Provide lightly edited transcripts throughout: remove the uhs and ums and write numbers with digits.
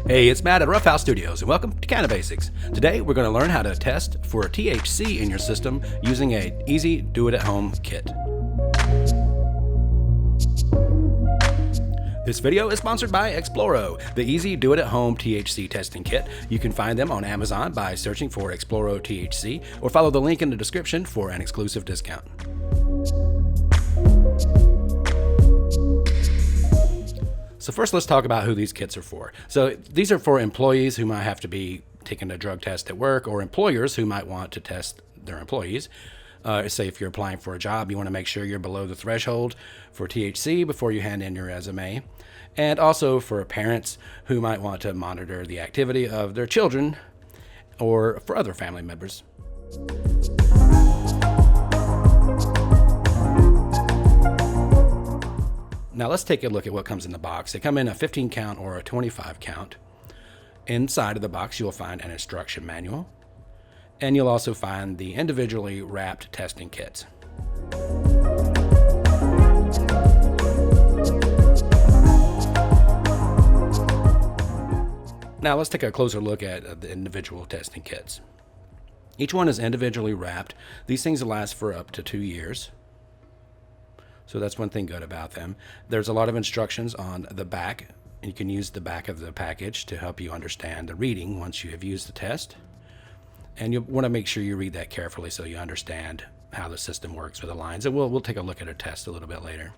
Hey, it's Matt at RuffHouse Studios, and welcome to Cannabasics. Today, we're going to learn how to test for THC in your system using an easy do-it-at-home kit. This video is sponsored by Exploro, the easy do-it-at-home THC testing kit. You can find them on Amazon by searching for Exploro THC, or follow the link in the description for an exclusive discount. So first, let's talk about who these kits are for. So these are for employees who might have to be taking a drug test at work, or employers who might want to test their employees. Say if you're applying for a job, you want to make sure you're below the threshold for THC before you hand in your resume. And also for parents who might want to monitor the activity of their children, or for other family members. Now let's take a look at what comes in the box. They come in a 15 count or a 25 count. Inside of the box, you'll find an instruction manual, and you'll also find the individually wrapped testing kits. Now let's take a closer look at the individual testing kits. Each one is individually wrapped. These things last for up to 2 years. So that's one thing good about them. There's a lot of instructions on the back, and you can use the back of the package to help you understand the reading once you have used the test. And you'll want to make sure you read that carefully so you understand how the system works with the lines. And we'll take a look at a test a little bit later.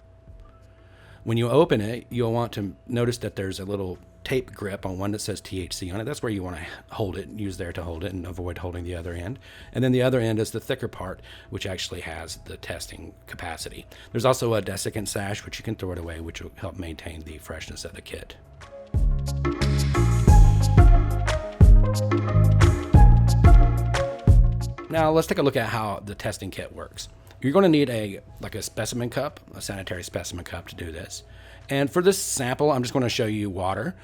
When you open it, you'll want to notice that there's a little tape grip on one that says THC on it. That's where you want to hold it, use there to hold it, and avoid holding the other end. And then the other end is the thicker part, which actually has the testing capacity. There's also a desiccant sash, which you can throw it away, which will help maintain the freshness of the kit. Now let's take a look at how the testing kit works. You're going to need a specimen cup, a sanitary specimen cup, to do this. And for this sample, I'm just going to show you water,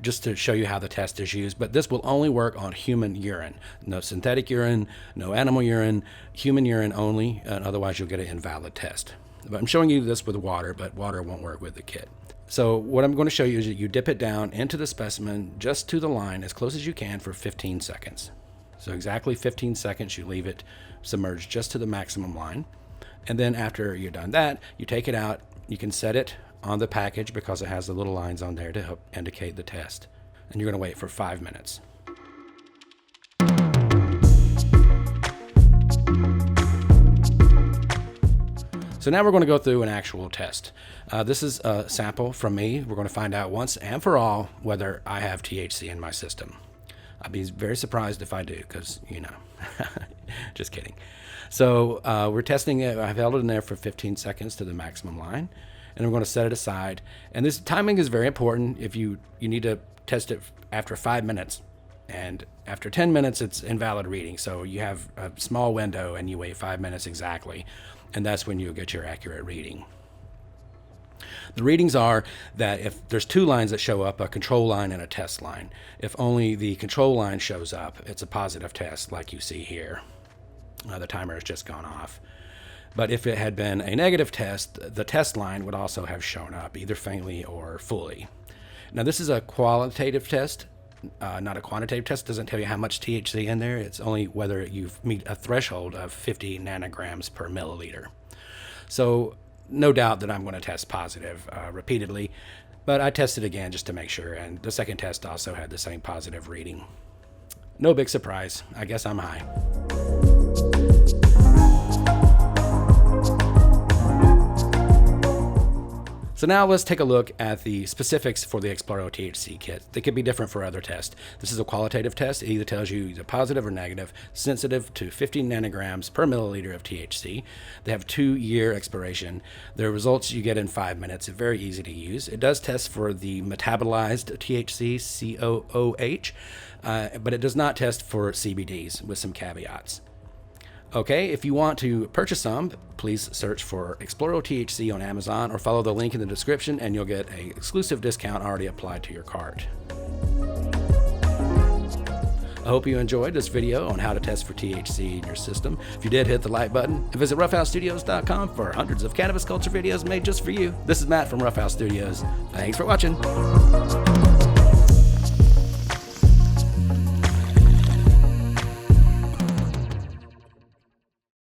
just to show you how the test is used. But this will only work on human urine. No synthetic urine, no animal urine, human urine only, and otherwise you'll get an invalid test. But I'm showing you this with water, but water won't work with the kit. So what I'm going to show you is that you dip it down into the specimen just to the line as close as you can for 15 seconds. So exactly 15 seconds, you leave it submerged just to the maximum line. And then after you're done that, you take it out. You can set it on the package because it has the little lines on there to help indicate the test. And you're going to wait for 5 minutes. So now we're going to go through an actual test. This is a sample from me. We're going to find out once and for all whether I have THC in my system. I'd be very surprised if I do, because, just kidding. So we're testing it. I've held it in there for 15 seconds to the maximum line, and we're going to set it aside. And this timing is very important. If you need to test it after 5 minutes, and after 10 minutes, it's invalid reading. So you have a small window, and you wait 5 minutes exactly, and that's when you'll get your accurate reading. The readings are that if there's two lines that show up, a control line and a test line. If only the control line shows up, it's a positive test like you see here. The timer has just gone off. But if it had been a negative test, the test line would also have shown up, either faintly or fully. Now this is a qualitative test, not a quantitative test. It doesn't tell you how much THC in there. It's only whether you meet a threshold of 50 nanograms per milliliter. So no doubt that I'm going to test positive repeatedly, but I tested again just to make sure, and the second test also had the same positive reading. No big surprise. I guess I'm high. So now let's take a look at the specifics for the Exploro THC kit. They could be different for other tests. This is a qualitative test. It either tells you either positive or negative, sensitive to 50 nanograms per milliliter of THC. They have 2-year expiration. The results you get in 5 minutes. It's very easy to use. It does test for the metabolized THC, COOH, but it does not test for CBDs, with some caveats. Okay, if you want to purchase some, please search for Exploro THC on Amazon or follow the link in the description, and you'll get an exclusive discount already applied to your cart. I hope you enjoyed this video on how to test for THC in your system. If you did, hit the like button and visit RuffHouseStudios.com for hundreds of cannabis culture videos made just for you. This is Matt from RuffHouse Studios. Thanks for watching.